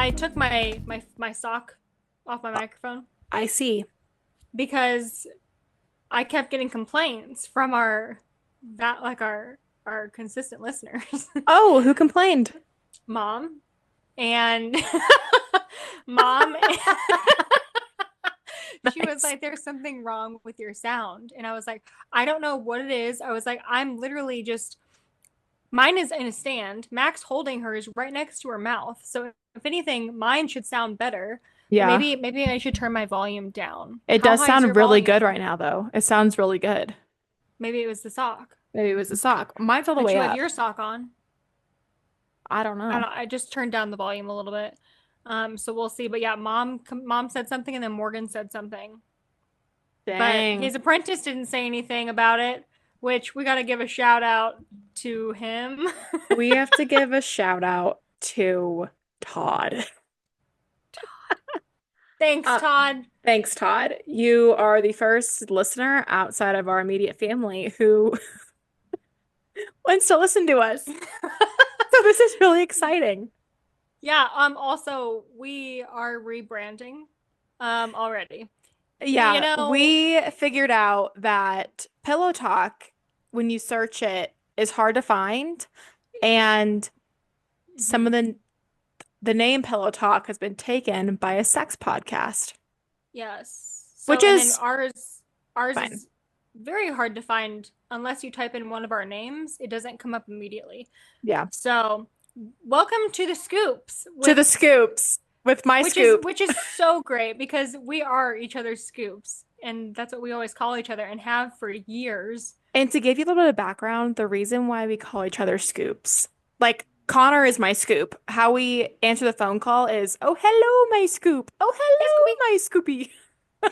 I took my sock off my microphone I see. because I kept getting complaints from our consistent listeners. Oh, who complained? Mom and mom she was Nice. like, there's something wrong with your sound. And I was like, I don't know what it is. I was like, I'm literally just, mine is in a stand. Max holding her is right next to her mouth. So if anything, mine should sound better. But Yeah. maybe I should turn my volume down. It How does high is sound your really good volume? right now, though. It sounds really good. Maybe it was the sock. Maybe it was the sock. Mine's all the But way you have up. your sock on. I don't I don't know. know. I just turned down the volume a little bit. So we'll see. But yeah, mom said something and then Morgan said something. But Dang. his apprentice didn't say anything about it, which we got to give a shout out to him. We have to give a shout out to Todd. Thanks, Uh, Todd. Thanks, Todd. You are the first listener outside of our immediate family who wants to listen to us. So this is really exciting. Yeah, also we are rebranding already. You Yeah, know, we figured out that Pillow Talk, when you search it, is hard to find. And some of mhm, the name Pillow Talk has been taken by a sex podcast, yes. which So and then is ours fine. is very hard to find unless you type in one of our names. It doesn't come up immediately. Yeah. So, welcome to the scoops To the scoops with my scoop. which is so great because we are each other's scoops and that's what we always call each other and have for years. And to give you a little bit of background, the reason why we call each other scoops, like Connor is my scoop. How we answer the phone call is, "Oh, hello, my scoop. Oh, Hey, Scooby. hello,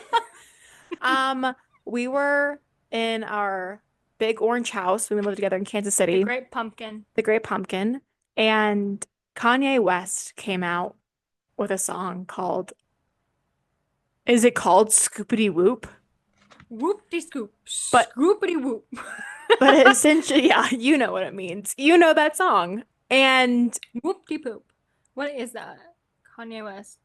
my scoopy." Um, we were in our big orange house when we lived together in Kansas The City, Great Pumpkin. the Great Pumpkin, and Kanye West came out with a song called, is it called Scoopity Whoop? Whoop de scoop. But Scoopity whoop. but essentially, yeah, you know what it means. You know that song. And Whoop de poop. What is that? Kanye West.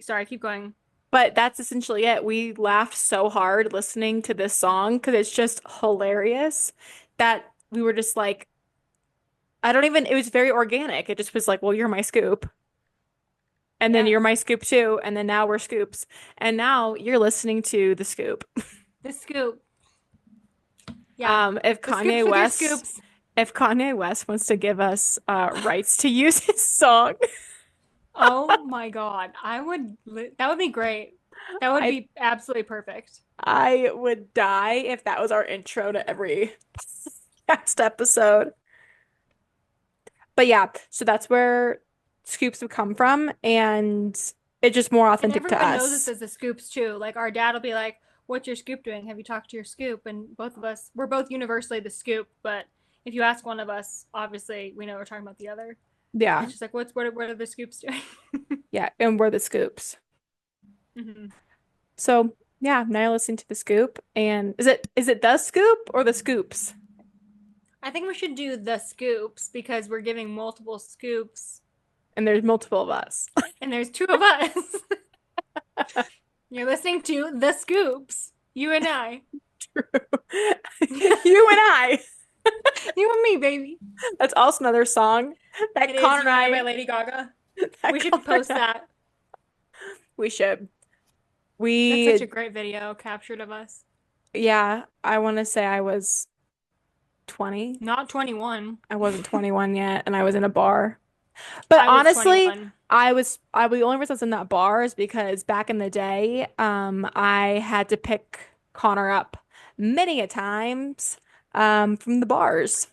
Sorry, keep going. but that's essentially it. We laughed so hard listening to this song because it's just hilarious that we were just like, I don't even, it was very organic. It just was like, well, you're my scoop. And then you're Yes. my scoop too. And then now we're scoops. And now you're listening to the scoop. The scoop. Yeah. If The scoops Kanye with your West, scoops. if Kanye West wants to give us rights to use his song, Oh my God. That would be great. That would I be absolutely perfect. I would die if that was our intro to every next episode. But yeah, so that's where scoops have come from, and it's just more And authentic to everyone knows us us. as the scoops too. Like our dad will be like, "What's your scoop doing? Have you talked to your scoop?" And both of us, we're both universally the scoop. But if you ask one of us, obviously we know we're talking about the other. Yeah, It's just like, what are the scoops doing? yeah, and we're the scoops. hmm So yeah, now you're listening to the scoop, and is it the scoop or the scoops? I think we should do the scoops because we're giving multiple scoops, And there's multiple of us. and there's two of us. You're listening to the scoops. You and I. True. You and I. You and me, baby. That's also another song It that is Connor You and and I by I Lady Gaga. that We should Connor post and I, that. we should. That's such a We great video captured of us. yeah, I want to say I was 20. Not 21. I wasn't 21 yet, and I was in a bar. But I was honestly, 21. the only reason I was in that bar is because back in the day, I had to pick Connor up many a times, from the bars.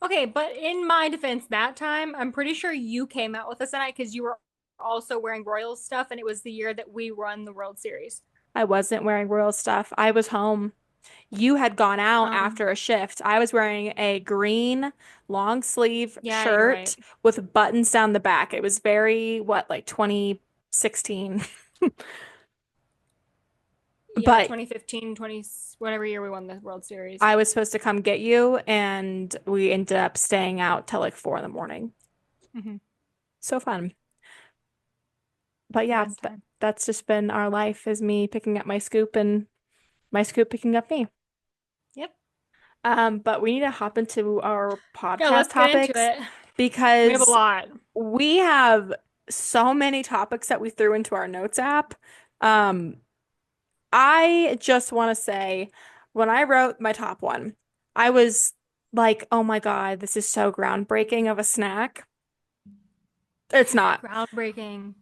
Okay, but in my defense, that time, I'm pretty sure you came out with us tonight because you were also wearing Royals stuff, and it was the year that we won the World Series. I wasn't wearing royal stuff. I was home. You had gone out Um, after a shift. I was wearing a green long sleeve yeah, you're right. shirt with buttons down the back. It was very, what, like 2016. Yeah, But 2015, 20, whatever year we won the World Series. I was supposed to come get you, and we ended up staying out till like 4 in the morning. Hmm. So fun. But The yeah, best time. that's just been our life is me picking up my scoop and my scoop picking up me. Yep. But we need to hop into our Yeah, podcast let's get into topics it. We have a because lot. we have so many topics that we threw into our notes app. Um, I just want to say when I wrote my top one, I was like, oh my God, this is so groundbreaking of a snack. It's not Groundbreaking.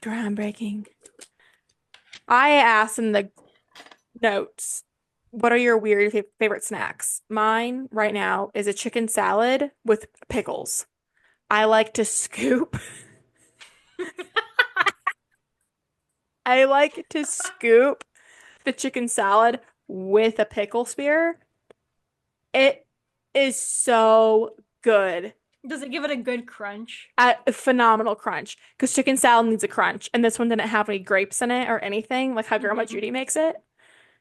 groundbreaking. I asked in the notes, what are your weird favorite snacks? Mine right now is a chicken salad with pickles. I like to scoop. I like to scoop the chicken salad with a pickle spear. It is so good. Does it give it a good crunch? A phenomenal crunch because chicken salad needs a crunch, and this one didn't have any grapes in it or anything like how Grandma Hmm. Judy makes it.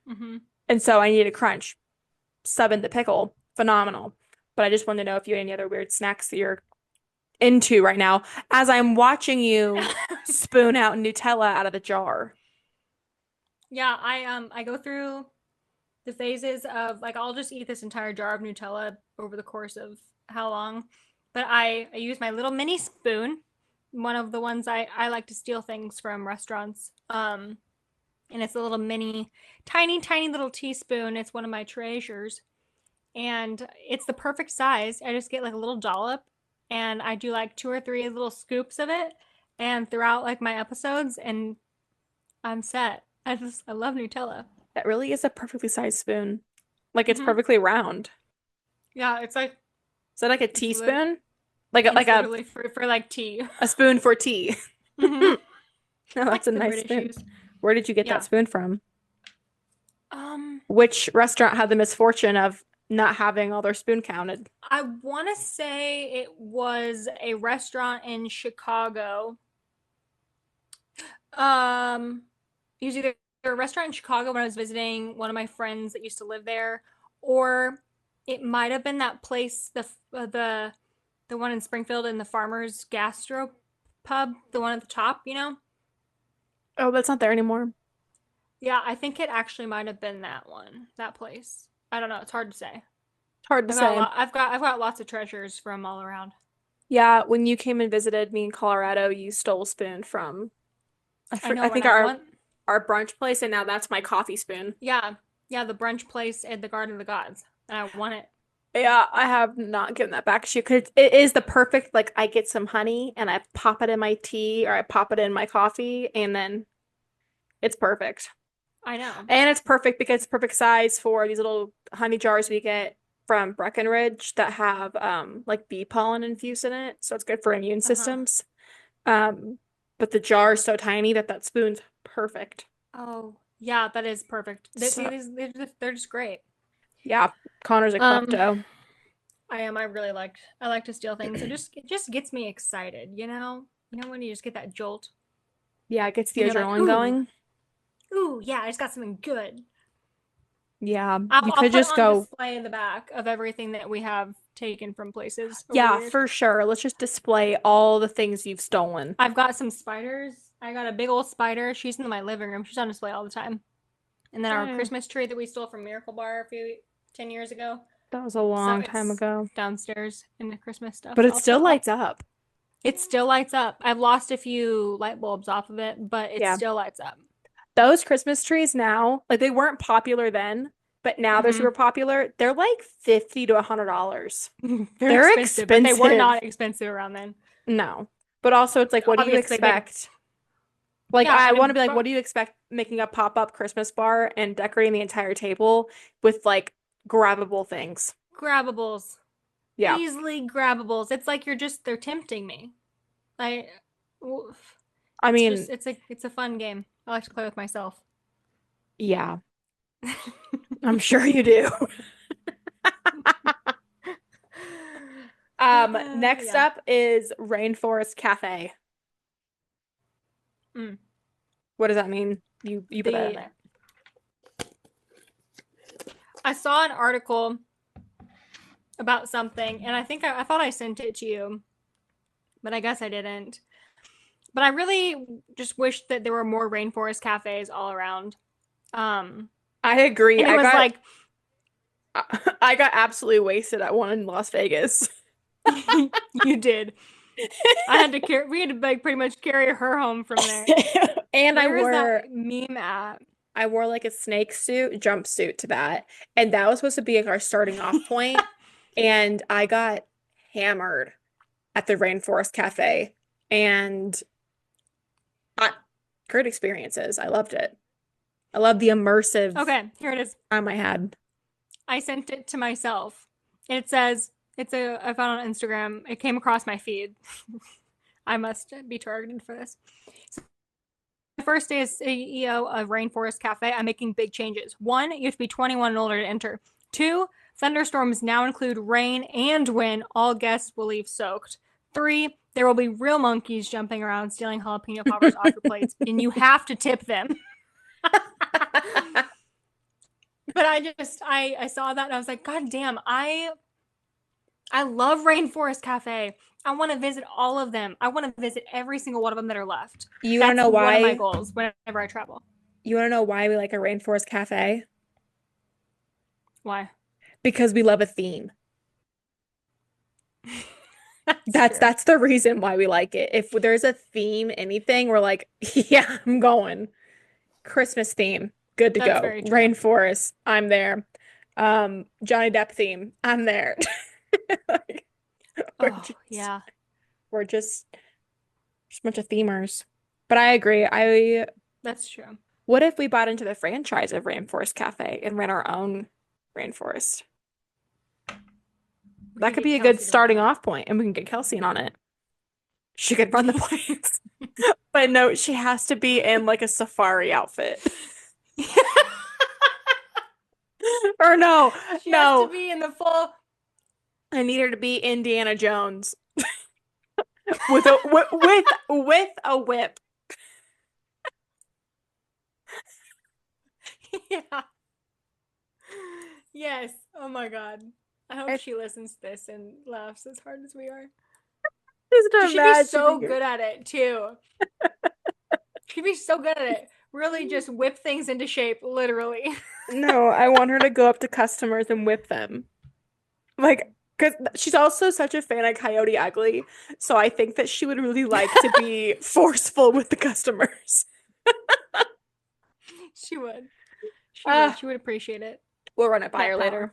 Hmm. And so I need a crunch. Sub in the pickle, phenomenal. But I just wanted to know if you had any other weird snacks that you're into right now as I'm watching you spoon out Nutella out of the jar. Yeah, I go through the phases of like I'll just eat this entire jar of Nutella over the course of how long. But I use my little mini spoon, one of the ones I like to steal things from restaurants. And it's a little mini, tiny, tiny little teaspoon. It's one of my treasures. And it's the perfect size. I just get like a little dollop and I do like two or three little scoops of it and throughout like my episodes and I'm set. I love Nutella. That really is a perfectly sized spoon. Like it's Hmm. perfectly round. Yeah, it's like Is that like a it's lit teaspoon? Like it's a literally for like tea. a spoon for tea. Hmm. Oh, that's a Like the nice British spoon. use. Where did you get that Yeah. spoon from? Um, Which restaurant had the misfortune of not having all their spoon counted? I want to say it was a restaurant in Chicago. Um, it was either a restaurant in Chicago when I was visiting one of my friends that used to live there, or it might have been that place, the one in Springfield in the Farmers Gastro Pub, the one at the top, you know? Oh, that's not there anymore. Yeah, I think it actually might have been that one, that place. I don't know. It's hard to say. It's hard to I've got a say. lot. I've got lots of treasures from all around. Yeah, when you came and visited me in Colorado, you stole a spoon from I I know when think I went. our brunch place, and now that's my coffee spoon. Yeah, yeah, the brunch place at the Garden of the Gods, and I want it. Yeah, I have not given that back to you because it is the perfect, like I get some honey and I pop it in my tea or I pop it in my coffee and then it's perfect. I know. And it's perfect because it's perfect size for these little honey jars we get from Breckenridge that have like bee pollen infused in it. So it's good for immune Uh huh. systems. Um, but the jar is so tiny that that spoon's perfect. Oh, yeah, that is perfect. See, So they're just great. yeah, Connor's a Um, klepto. I am. I like to steal things. It just gets me excited. You know when you just get that jolt, Yeah, it gets the and you're like, adrenaline going. ooh, yeah, I just got something good. Yeah, you I'll could put just on go. display in the back of everything that we have taken from places over the Yeah, years. for sure. Let's just display all the things you've stolen. I've got some spiders. I got a big old spider. She's in my living room. She's on display all the time. And then our Dang, Christmas tree that we stole from Miracle Bar 10 years ago. that was a So long time it's ago. downstairs in the Christmas stuff. But So it I'll still put all lights up. it still lights up. I've lost a few light bulbs off of it, but it Yeah. still lights up. Those Christmas trees now, like they weren't popular then, but now they're super Hmm. popular. They're like 50 to $100. They're They're expensive, but they were expensive. not expensive around then. No. But also it's like, what do you Obviously, they expect? Like yeah, I and want to be it like, what do you expect making a pop-up Christmas bar and decorating the entire table with like grabbable things? grabbables, Yeah. easily grabbables. It's like they're tempting me. Like I it's just mean, it's a fun game. I like to play with myself. yeah, I'm sure you do. Next Yeah. up is Rainforest Cafe. Mm. What does that mean? You put that in The there. I saw an article about something, and I thought I sent it to you, but I guess I didn't. But I really just wish that there were more rainforest cafes all around. Um, I agree. and it was like I got absolutely wasted at one in Las Vegas. you did. I had to carry. We had to like pretty much carry her home from there. And Where is that meme at? I wore like a snake suit, jumpsuit to that. And that was supposed to be like our starting off point. And I got hammered at the Rainforest Cafe. And I, great experiences. I loved it. I love the immersive Okay, here it is. time I had. I sent it to myself. It says I found on Instagram. It came across my feed. I must be targeted for this. So my first day as CEO of Rainforest Cafe, I'm making big changes. One, you have to be 21 and older to enter. Two, thunderstorms now include rain and wind. All guests will leave soaked. Three, there will be real monkeys jumping around stealing jalapeno poppers off your plates, and you have to tip them. But I saw that and I was like, God damn, I love Rainforest Cafe. I want to visit all of them. I want to visit every single one of them that are left. You want to That's know one of my why? goals whenever I travel. You want to know why we like a Rainforest Cafe? Why? Because we love a theme. That's true. That's the reason why we like it. If there's a theme, anything, we're like, yeah, I'm going. Christmas theme, good to That's go. very true. Rainforest, I'm there. Johnny Depp theme, I'm there. Like, we're Oh, just, yeah. we're just a bunch of themers. But I agree. That's true. What if we bought into the franchise of Rainforest Cafe and ran our own rainforest? We That could could get be a good Kelsey to run starting it. off point, and we can get Kelsey in on it. She could run the place. But no, she has to be in like a safari outfit. Or no, She has to no. be in the full. I need her to be Indiana Jones with a with a whip. Yeah. Yes. Oh my God. I hope I she listens to this and laughs as hard as we are. just She'd be so imagining her. good at it too. She'd be so good at it. Really just whip things into shape, literally. No, I want her to go up to customers and whip them. Like, because she's also such a fan of Coyote Ugly. So I think that she would really like to be forceful with the customers. She would. She would. Uh, She would appreciate it. we'll run it by That her power.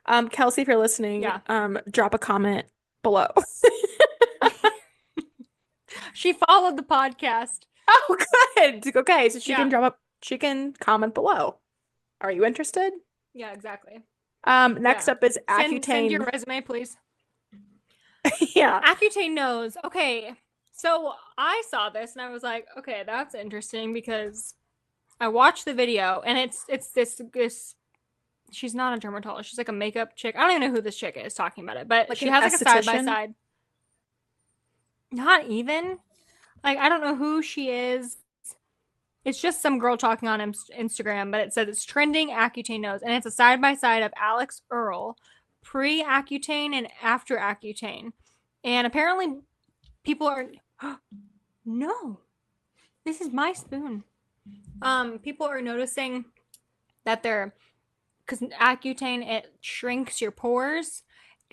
later. Kelsey, if you're listening, Yeah. drop a comment below. She followed the podcast. Oh, good. Okay, so Yeah. she can comment below. Are you interested? Yeah, exactly. Next Yeah. up is Send your Accutane. resume, please. Yeah. Accutane knows. Okay. So I saw this and I was like, okay, that's interesting because I watched the video and it's this she's not a dermatologist. She's like a makeup chick. I don't even know who this chick is talking about it, but Like she an has like a side by esthetician. side. Not even. Like I don't know who she is. It's just some girl talking on Instagram, but it says it's trending Accutane nose, and it's a side by side of Alex Earl, pre Accutane and after Accutane, and apparently people are no, this is my spoon. People are noticing that they're because Accutane it shrinks your pores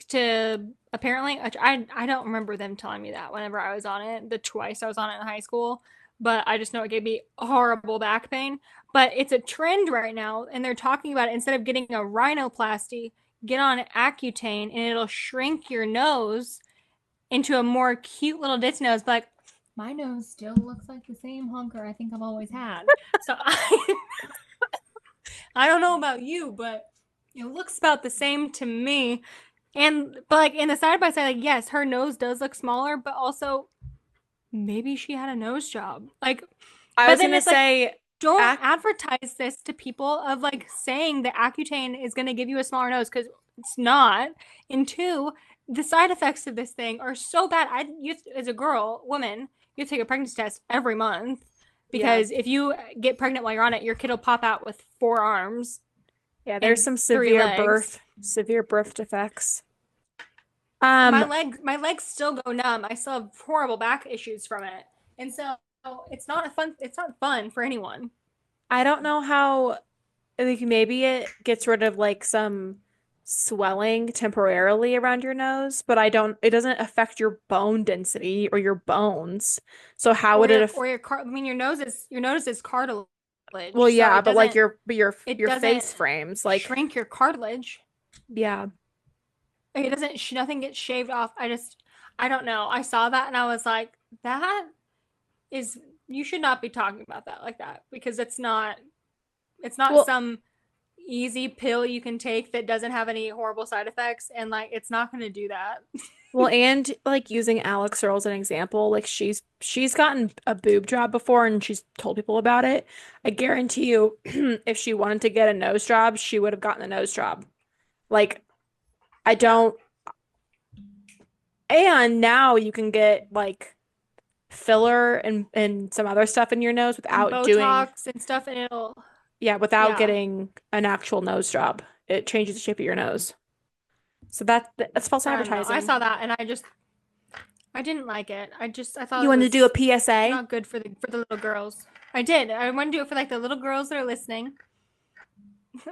to apparently I don't remember them telling me that whenever I was on it the twice I was on it in high school, but I just know it gave me horrible back pain. But it's a trend right now and they're talking about it instead of getting a rhinoplasty, get on Accutane and it'll shrink your nose into a more cute little ditz nose. But like my nose still looks like the same hunker I think I've always had. So I don't know about you, but it looks about the same to me. And but like in the side by side, like yes, her nose does look smaller, but also maybe she had a nose job. Like, I but was then gonna it's like say, don't Ac advertise this to people of like saying that Accutane is going to give you a smaller nose because it's not. And two, the side effects of this thing are so bad. As a woman, you have to take a pregnancy test every month yeah, because if you get pregnant while you're on it, your kid will pop out with 4 arms yeah. There's and some 3 legs. severe birth defects. Um, My legs still go numb. I still have horrible back issues from it. And so it's not fun for anyone. I don't know how, like maybe it gets rid of like some swelling temporarily around your nose, but it doesn't affect your bone density or your bones. So how would it Or affect? your car I mean your nose is cartilage. Well, So yeah, but like it your doesn't face frames, like shrink your cartilage. yeah. Like, it doesn't nothing gets shaved off. I don't know. I saw that and I was like, that is you should not be talking about that like that because it's not Well, some easy pill you can take that doesn't have any horrible side effects and like it's not going to do that. well, and like using Alex Earl as an example, like she's gotten a boob job before and she's told people about it. I guarantee you, if she wanted to get a nose job, she would have gotten a nose job. Like I Yeah. don't, and now you can get like filler and some other stuff in your nose And without doing, Botox and stuff and it'll yeah, without yeah. getting an actual nose job. It changes the shape of your nose. So that's false I don't know. I advertising. saw that and I didn't like it. I thought You it wanted to do a was PSA? not good for the little girls. I did. I want to do it for like the little girls that are listening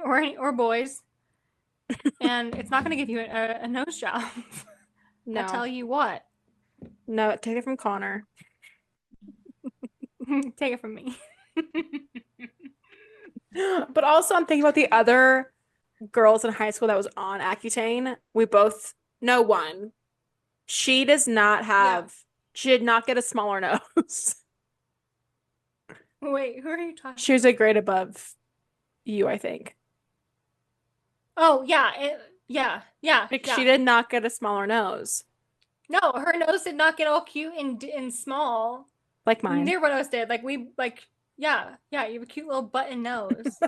or boys and it's not going to give you a nose job. I No. tell you what. No, take it from Connor. Take it from me. But also, I'm thinking about the other girls in high school that was on Accutane. We both know one. She does not Yeah. have, she did not get a smaller nose. Wait, who are you talking? She was a grade above you, I think. Oh, Like, she yeah. did not get a smaller nose No, her nose did not get all cute and small. like mine. Neither one of us did. Yeah, you have a cute little button nose.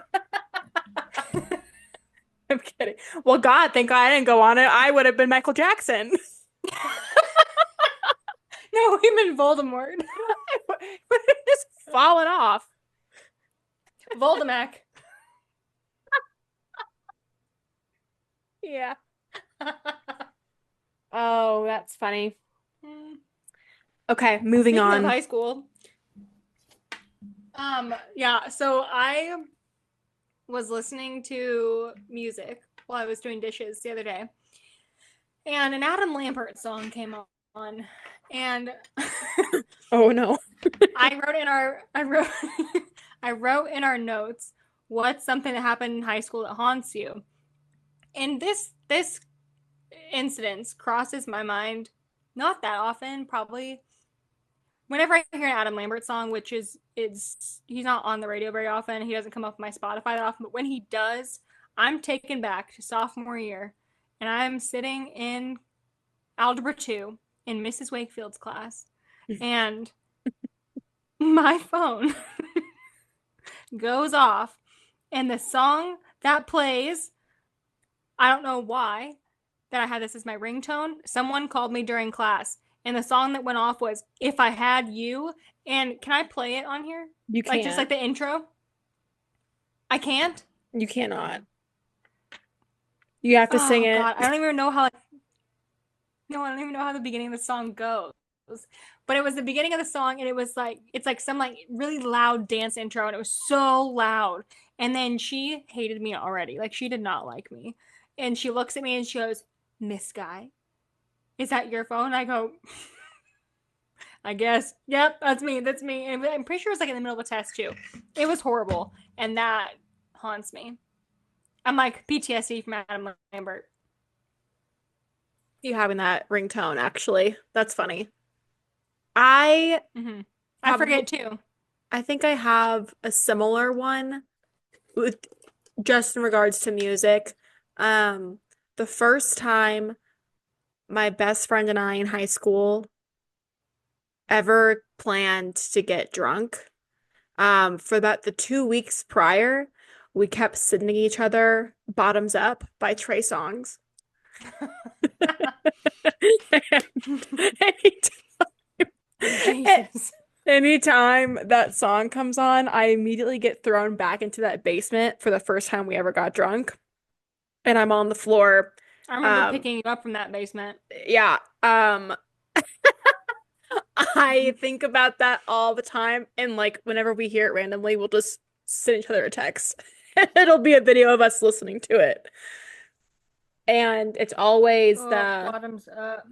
I'm kidding. Well, God, thank God I didn't go on it. I would have been Michael Jackson. No, we meant Voldemort. I would have just fallen off. Voldemac. Yeah. Oh, that's funny. Okay, moving Speaking of on. high school, yeah, so I was listening to music while I was doing dishes the other day, and an Adam Lambert song came on, and Oh no. I wrote I wrote in our notes what's something that happened in high school that haunts you, and this incident crosses my mind not that often, probably whenever I hear an Adam Lambert song, which is he's not on the radio very often. He doesn't come up my Spotify that often, but when he does, I'm taken back to sophomore year, and I'm sitting in Algebra 2 in Mrs. Wakefield's class, and my phone goes off, and the song that plays, I don't know why that I had this as my ringtone. Someone called me during class, and the song that went off was "If I Had You." And can I play it on here? You Like just like can't. the intro? I can't. You cannot. You have to sing Oh it. God, I don't even know how. No, I don't even know how the beginning of the song goes. But it was the beginning of the song, and it was like it's like some like really loud dance intro, and it was so loud. And then she hated me already. Like she did not like me. And she looks at me and she goes, "Miss Guy, is that your phone?" I go, "I guess. Yep, that's me. That's me." And I'm pretty sure it was like in the middle of a test too. It was horrible, and that haunts me. I'm like PTSD from Adam Lambert. You having that ringtone, actually. That's funny. I Mm-hmm. I probably forget too. I think I have a similar one with just in regards to music. Um, the first time my best friend and I in high school ever planned to get drunk, for about the 2 weeks prior, we kept sending each other Bottoms Up by Trey Songz. And Jesus. anytime that song comes on, I immediately get thrown back into that basement for the first time we ever got drunk. And I'm on the floor I remember Um, picking you up from that basement. yeah. I think about that all the time, and like whenever we hear it randomly, we'll just send each other a text. It'll be a video of us listening to it. And it's always Oh, the bottoms up.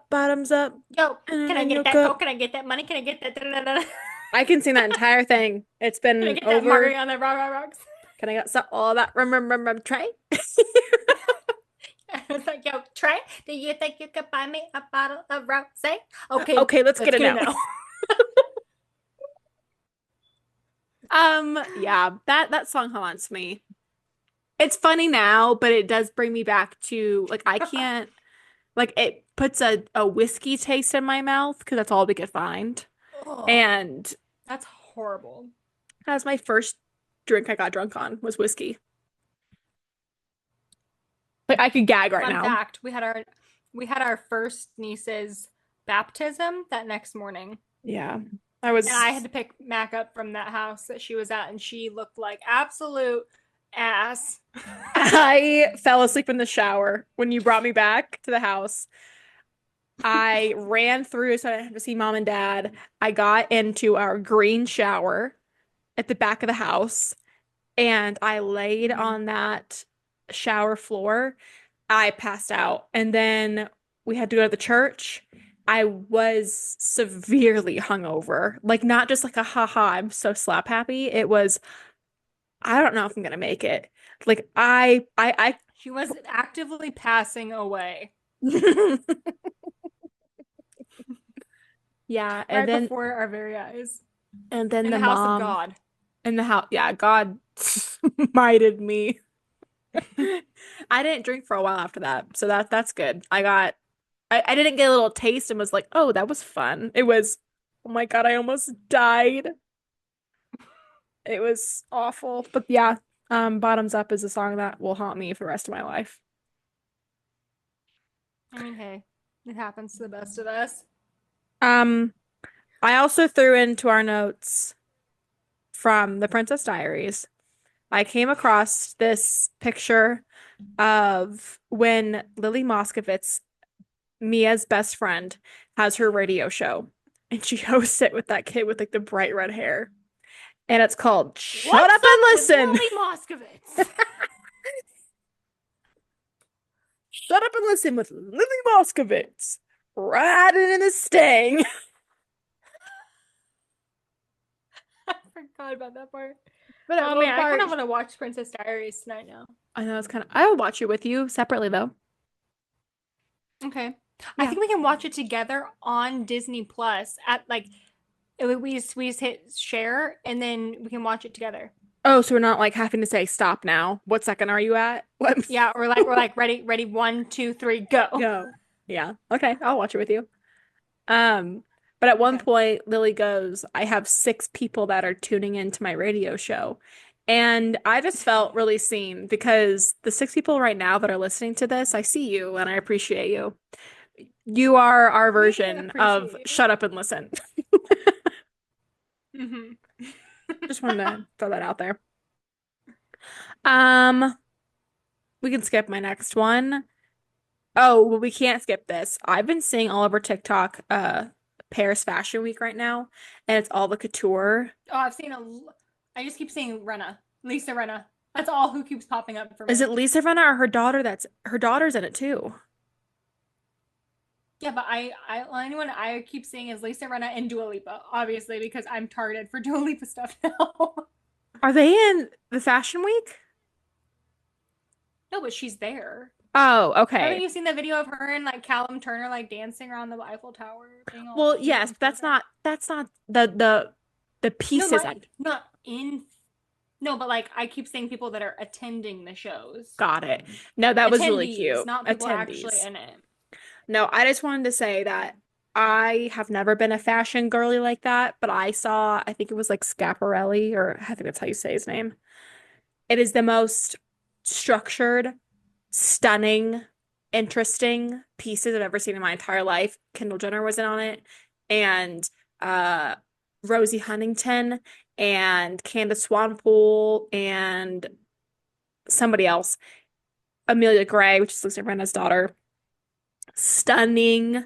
bottoms up, Yo, can I and get look that up. coke? Can I get that money? Can I get that? Da-da-da-da? I can sing that entire thing. It's Can I been get that over. margarita on the rocks? Can I get all that? Remember, Trey? I was like, yo, Trey, do you think you could buy me a bottle of rosé? Okay, Okay, let's get let's it get it now. now. Yeah, that song haunts me. It's funny now, but it does bring me back to like I can't like it puts a whiskey taste in my mouth because that's all we could find. Oh, And that's horrible. that was my first drink I got drunk on was whiskey. Like I could gag right Fun now. fact, we had our first niece's baptism that next morning. Yeah. I And I had was to pick Mac up from that house that she was at, and she looked like absolute ass. I fell asleep in the shower when you brought me back to the house. I ran through so I didn't have to see mom and dad. I got into our green shower at the back of the house and I laid Mhm. on that shower floor. I passed out. And then we had to go to the church. I was severely hungover. Like not just like a haha, I'm so slap happy. It was, I don't know if I'm gonna make it. Like She was actively passing away I yeah, right before our very eyes and then in the the house of mom God. in the house, yeah, God smited me. I didn't drink for a while after that, so that's good. I didn't get a little taste and was like, oh, that was fun. It was, oh my God, I almost died. It was awful. But yeah, Bottoms Up is a song that will haunt me for the rest of my life. I mean, hey, it happens to the best of us. Um, I also threw into our notes from The Princess Diaries. I came across this picture of when Lily Moscovitz, Mia's best friend, has her radio show, and she hosts it with that kid with like the bright red hair. And it's called Shut What's Up and up with Listen. Lily Moscovitz? Shut up and listen with Lily Moscovitz. Riding in the Stang. I forgot about that part. But at Oh one man, I kind part, of want to watch Princess Diaries tonight now. I know it's kind of, I will watch it with you separately though. Okay. I Yeah. think we can watch it together on Disney Plus at like we just hit share and then we can watch it together. Oh, so we're not like having to say stop now. What second are you at? What? Yeah, or like we're like ready, 1, 2, 3, go. Go. Yeah. Okay. I'll watch it with you. Um, but at one Okay. point, Lily goes, I have 6 people that are tuning into my radio show. And I just felt really seen because the 6 people right now that are listening to this, I see you and I appreciate you. You are our We version of appreciate you. shut up and listen. Hmm. Just wanted to throw that out there. Um, we can skip my next one. Oh, well, we can't skip this. I've been seeing all over TikTok, Paris Fashion Week right now, and it's all the couture. Oh, I just keep seeing Renna, Lisa Renna. That's all who keeps popping up for Is it me. Lisa Rinna or her daughter? That's her daughter's in it too. Yeah, but anyone I keep seeing is Lisa Renna and Dua Lipa, obviously because I'm targeted for Dua Lipa stuff now. Are they in the Fashion Week? No, but she's there. Oh, Haven't okay. you seen the video of her and like Callum Turner like dancing around the Eiffel Tower, being all Well, cute yes, and but that's photo? not the No, pieces. not in. No, but like I keep seeing people that are attending the shows, Got it. No, that was really attendees, cute. not people actually Attendees. in it. No, I just wanted to say that I have never been a fashion girly like that, but I saw, I think it was like Schiaparelli, or I think that's how you say his name. It is the most structured, stunning, interesting pieces I've ever seen in my entire life. Kendall Jenner was in on it, and uh Rosie Huntington and Candace Swanepoel and somebody else. Amelia Gray, which is Lisa Rinna's daughter. Stunning.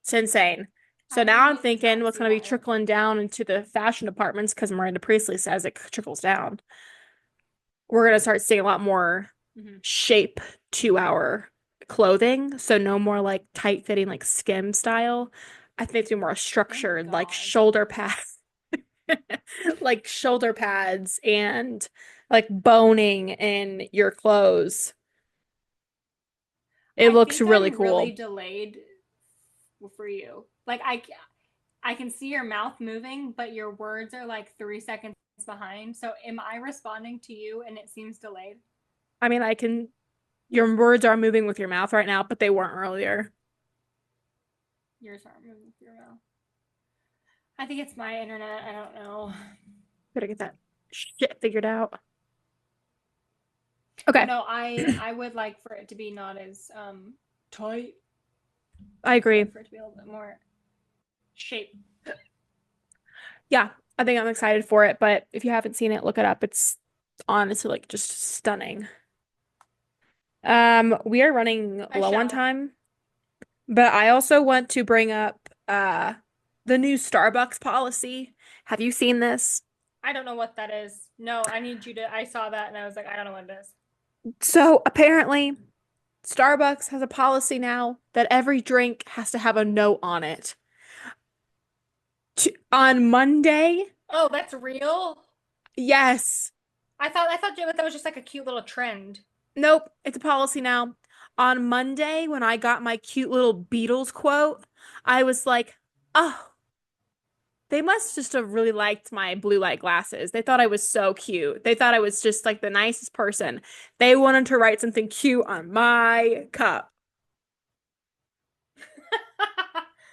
It's insane. So now I'm I did thinking not what's see going to be that yet. trickling down into the fashion departments because Miranda Priestley says it trickles down. We're going to start seeing a lot more Mhm. shape to our clothing. So no more like tight fitting, like skim style. I think it's gonna be more Thank structured, like God. shoulder pads, like shoulder pads and like boning in your clothes. It I looks think really I'm really cool. delayed for you. Like I can see your mouth moving, but your words are like 3 seconds behind. So am I responding to you and it seems delayed? I mean, I can, your words are moving with your mouth right now, but they weren't earlier. Yours aren't moving with your mouth. I think it's my internet. I don't know. Gotta get that shit figured out. But Okay, no, I would like for it to be not as tight. I I'd agree. like for it to be a little bit more shape. Yeah, I think I'm excited for it, but if you haven't seen it, look it up. It's honestly like just stunning. We are running I low on shall. time, but I also want to bring up the new Starbucks policy. Have you seen this? I don't know what that is. No, I need you to. I saw that and I was like, I don't know what it is. So apparently, Starbucks has a policy now that every drink has to have a note on it. On Monday, Oh, that's real? yes. I thought that was just like a cute little trend. Nope, it's a policy now. On Monday, when I got my cute little Beatles quote, I was like, oh, they must just have really liked my blue light glasses. They thought I was so cute. They thought I was just like the nicest person. They wanted to write something cute on my cup.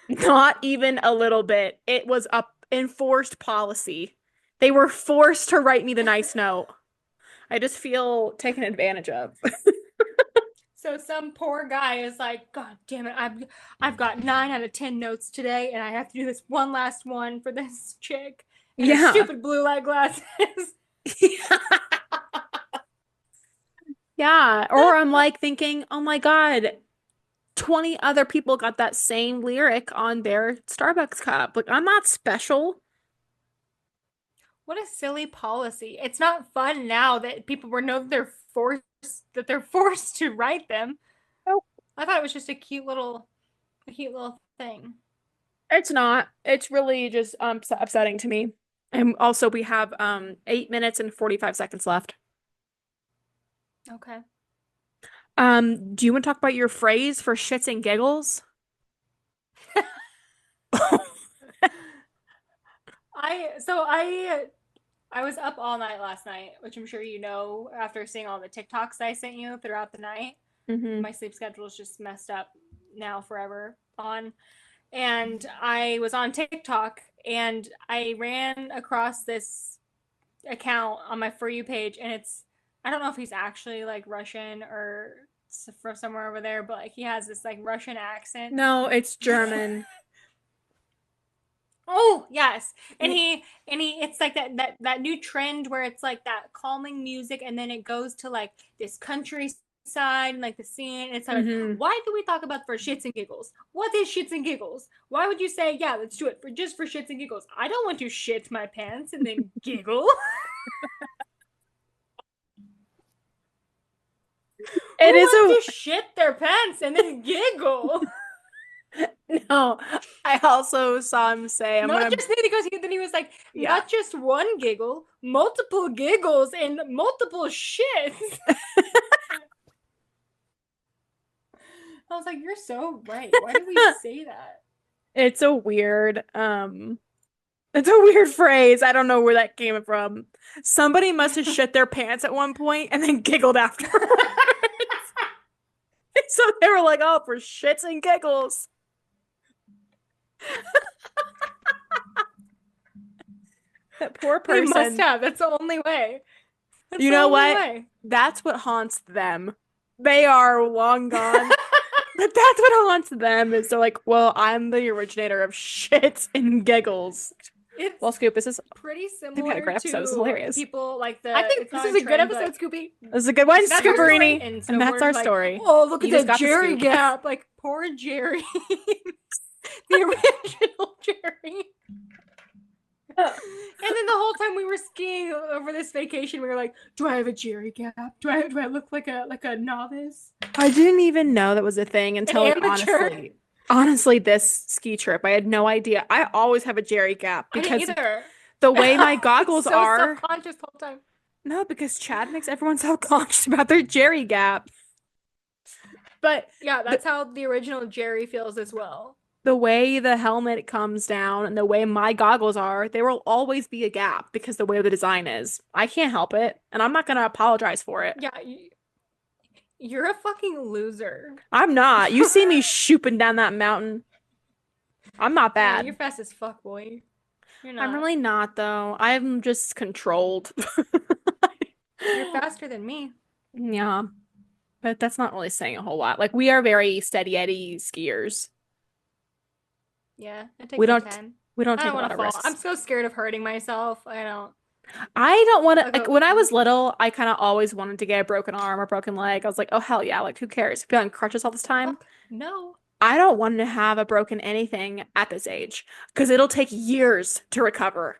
Not even a little bit. It was a enforced policy. They were forced to write me the nice note. I just feel taken advantage of. So some poor guy is like, God damn it, I've got 9 out of 10 notes today, and I have to do this one last one for this chick and her Yeah. stupid blue light glasses. Yeah. Or I'm like thinking, oh my God, 20 other people got that same lyric on their Starbucks cup. Like, I'm not special. What a silly policy. It's not fun now that people were know that they're forced to write them. Nope. I thought it was just a cute little thing. It's not. It's really just upsetting to me. And also we have 8 minutes and 45 seconds left. Okay. Do you want to talk about your phrase for shits and giggles? I was up all night last night, which I'm sure you know after seeing all the TikToks I sent you throughout the night. Hmm. My sleep schedule is just messed up now forever on. And I was on TikTok and I ran across this account on my For You page, and I don't know if he's actually like Russian or from somewhere over there, but like he has this like Russian accent. No, it's German. Oh yes, and Y- he it's like that new trend where it's like that calming music, and then it goes to like this countryside and like the scene. And it's like, hmm why do we talk about for shits and giggles? What is shits and giggles? Why would you say yeah, let's do it for just for shits and giggles? I don't want to shit my pants and then giggle. Who It is wants to shit their pants and then giggle? no. I also saw him say, I'm Not gonna, just then he was like, yeah. not just one giggle, multiple giggles and multiple shits. I was like, you're so right. Why do we say that? It's a weird, it's a weird phrase. I don't know where that came from. Somebody must have shit their pants at one point and then giggled afterwards. So they were like, oh, for shits and giggles. That poor They must person. have. That's the only way. That's You the know only what? way. That's what haunts them. They are long gone. But that's what haunts them is they're like, well, I'm the originator of shits and giggles. It's Well, Scoop, this is pretty we've had a similar great episode. This is to hilarious. people like I the think it's this not is a a good trend, but episode, like Scoopy. This is a good one, that's our story. Scooperini. And And that's snowboarders our are like, story. oh, look You at just that got the Jerry scoop. gap. Like poor Jerry. The original Jerry. And then the whole time we were skiing over this vacation, we were like, "Do I have a Jerry gap? Do I look like a novice, I didn't even know that was a thing an until like amateur?" honestly, this ski trip. I had no idea. I always have a Jerry gap I didn't because either. the way my I was goggles so are. self-conscious the whole time. No, because Chad makes everyone self-conscious about their Jerry gap. But Yeah, the that's how the original Jerry feels as well. the way the helmet comes down and the way my goggles are, there will always be a gap because the way the design is. I can't help it, and I'm not gonna apologize for it. Yeah, you're a fucking loser. I'm not. You see me shooping down that mountain. I'm not Yeah, you're bad. fast as fuck, boy. You're I'm not. really not though. I'm just controlled. You're faster than me. Yeah, but that's not really saying a whole lot. Like we are very steady Eddie skiers. Yeah, it We takes my don't time. we don't I take don't a want lot to of fall. I'm risks. so scared of hurting myself. I don't. I don't want to I'll like go. when I was little, I kind of always wanted to get a broken arm or broken leg. I was like, oh hell yeah, like who cares? Be on crutches all this time. Fuck no. I don't want to have a broken anything at this age because it'll take years to recover.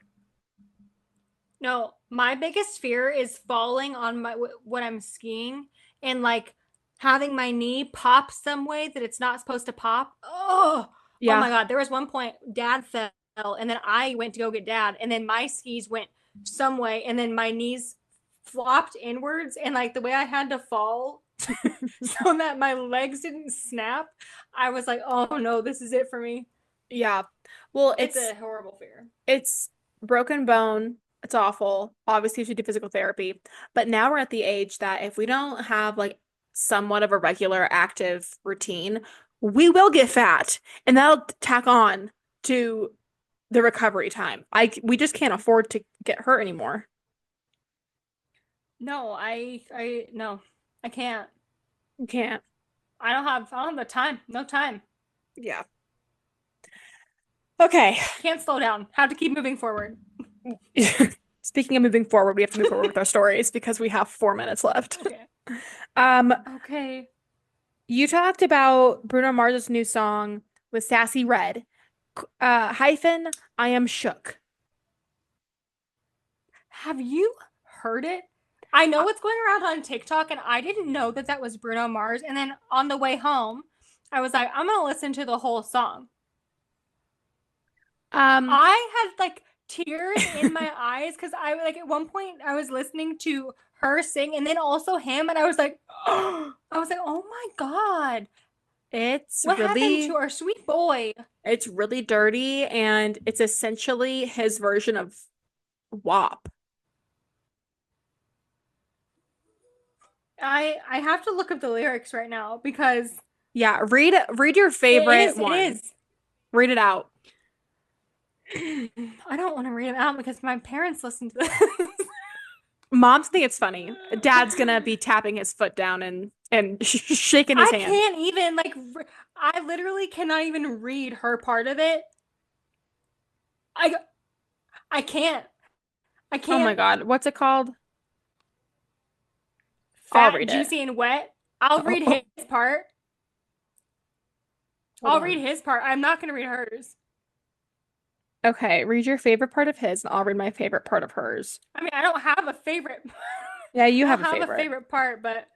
No, my biggest fear is falling on my when I'm skiing and like having my knee pop some way that it's not supposed to pop. Oh my Yeah. God. There was one point dad fell and then I went to go get dad and then my skis went some way and then my knees flopped inwards and like the way I had to fall so that my legs didn't snap, I was like, "Oh no, this is it for me." Yeah. Well, It's a horrible fear. it's broken bone. It's awful. Obviously, you should do physical therapy. But now we're at the age that if we don't have like somewhat of a regular active routine, we will get fat, and that'll tack on to the recovery time. We just can't afford to get hurt anymore. No, I no. I can't. You can't. I don't have the time. No time. Yeah. Okay. Can't slow down. Have to keep moving forward. Speaking of moving forward, we have to move forward with our stories because we have 4 minutes left. Okay. Um, Okay. you talked about Bruno Mars's new song with Sassy Red. Hyphen, I am shook. Have you heard it? I Uh, know it's going around on TikTok and I didn't know that that was Bruno Mars and then on the way home, I was like, I'm going to listen to the whole song. Um, I had like tears in my eyes because I like at one point I was listening to her sing and then also him and I was like, oh, oh my God, it's what happened to really our sweet boy? it's really dirty and it's essentially his version of WAP. I have to look up the lyrics right now because Yeah, read your favorite it one. is. Read it out. I don't want to read it out because my parents listen to this. Moms think it's funny. Dad's gonna be tapping his foot down and shaking his I hand. can't even like I literally cannot even read her part of it. I I can't. I Oh my can't. God, what's it called? I'll Fat, read it. juicy, and wet. I'll Oh, read oh, his part. hold I'll read on. his part. I'm not gonna read hers. Okay, read your favorite part of his, and I'll read my favorite part of hers. I mean, I don't have a favorite. Yeah, you I have don't a have a favorite. favorite part, but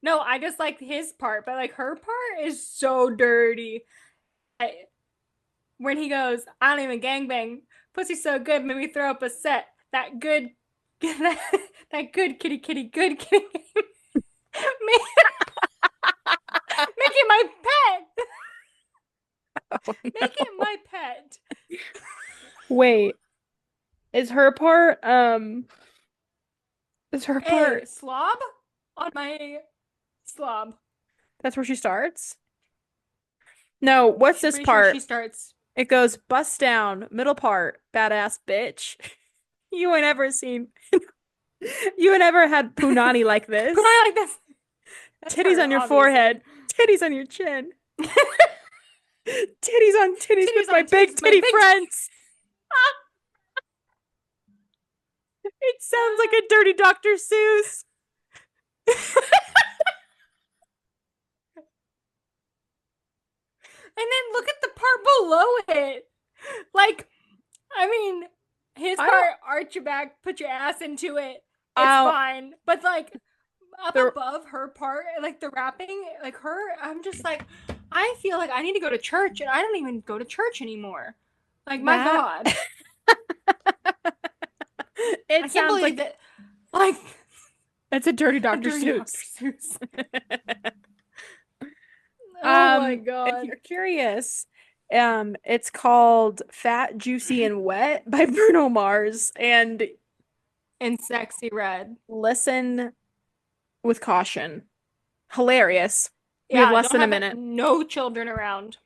no, I just like his part. But like her part is so dirty. When he goes, I don't even gangbang. Pussy so good, made me throw up a set. That good, that good kitty kitty, good kitty. Make it my pet. Oh, Make it no. my pet. Wait, is her part is her Hey, part slob on my slob. that's where she starts? No, what's this Pretty sure she part? starts. It goes bust down, middle part, badass bitch. You ain't ever seen you ain't ever had punani like this. Put on like this. That's Titties her, on your obviously. forehead, titties on your chin. Titties on titties with Titties my on big titties, my titty big friends. It sounds like a dirty Dr. Seuss. And then look at the part below it. Like, I mean, his I don't, part, arch your back, put your ass into it. It's I fine. But like up don't, above her part, like the rapping, like her, I'm just like, I feel like I need to go to church and I don't even go to church anymore. Like, my that God. I it can't sounds believe like that. Like, it's a dirty a Dr. dirty Dr. Seuss. Seuss. Oh my If God. you're curious, it's called Fat, Juicy, and Wet by Bruno Mars. And And Sexy Red. listen with caution. Hilarious. We have Yeah, less don't than a have minute. no children around.